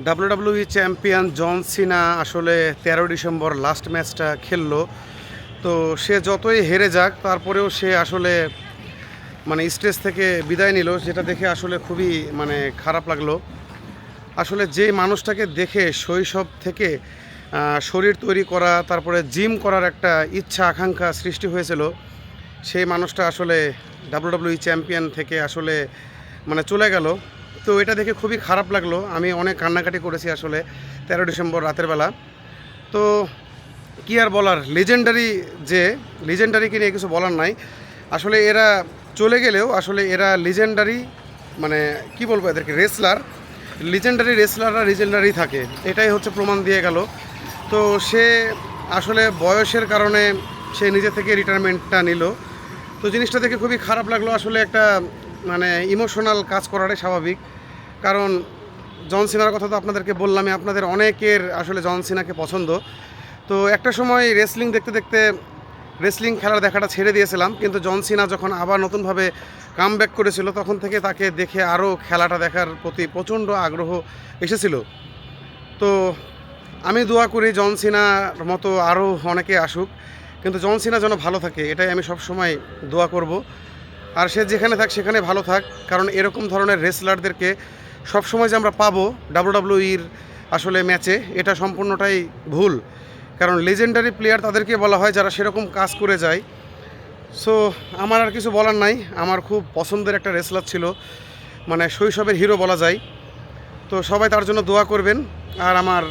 WWE champion জন সিনা আসলে 13 December last ম্যাচটা খেললো। তো সে যতই হেরে যাক তারপরেও সে আসলে স্টেজ থেকে বিদায় নিল, যেটা দেখে আসলে খুবই খারাপ লাগলো। আসলে যে মানুষটাকে দেখে শৈশব থেকে শরীর তৈরি করা, তারপরে জিম করার একটা ইচ্ছা আকাঙ্ক্ষা সৃষ্টি হয়েছিল, সেই মানুষটা আসলে ডাব্লিউডাব্লিউই চ্যাম্পিয়ন থেকে আসলে চলে গেল। তো এটা দেখে খুবই খারাপ লাগলো। আমি অনেক কান্নাকাটি করেছি আসলে 13 ডিসেম্বর রাতের বেলা। তো কি আর বলার, লিজেন্ডারিকে নিয়ে কিছু বলার নাই। আসলে এরা চলে গেলেও আসলে এরা লিজেন্ডারি, কি বলবো, এদেরকে রেসলাররা লিজেন্ডারি থাকে, এটাই হচ্ছে প্রমাণ দিয়ে গেল। তো সে আসলে বয়সের কারণে সে নিজে থেকে রিটায়ারমেন্টটা নিল। তো জিনিসটা দেখে খুবই খারাপ লাগলো। আসলে একটা ইমোশনাল কাজ করাটাই স্বাভাবিক, কারণ জন সিনার কথা তো আপনাদেরকে বললামই, আপনাদের অনেকের আসলে জন সিনাকে পছন্দ। তো একটা সময় রেসলিং খেলার দেখাটা ছেড়ে দিয়েছিলাম, কিন্তু জন সিনা যখন আবার নতুনভাবে কামব্যাক করেছিল তখন থেকে তাকে দেখে আরও খেলাটা দেখার প্রতি প্রচণ্ড আগ্রহ এসেছিল। তো আমি দোয়া করি জন সিনার মতো আরও অনেকে আসুক, কিন্তু জন সিনা যেন ভালো থাকে, এটাই আমি সবসময় দোয়া করব। আর সে যেখানে থাক সেখানে ভালো থাক, কারণ এরকম ধরনের রেসলারদেরকে সবসময় যে আমরা পাবো ডাব্লিউডাব্লিউইর আসলে ম্যাচে, এটা সম্পূর্ণটাই ভুল। কারণ লেজেন্ডারি প্লেয়ার তাদেরকে বলা হয় যারা সেরকম কাজ করে যায়। সো আমার আর কিছু বলার নাই। আমার খুব পছন্দের একটা রেসলার ছিল, শৈশবের হিরো বলা যায়। তো সবাই তার জন্য দোয়া করবেন। আর আমার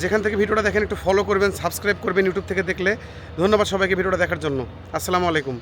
যেখান থেকে ভিডিওটা দেখেন একটু ফলো করবেন, সাবস্ক্রাইব করবেন ইউটিউব থেকে দেখলে। ধন্যবাদ সবাইকে ভিডিওটা দেখার জন্য। আসসালামু আলাইকুম।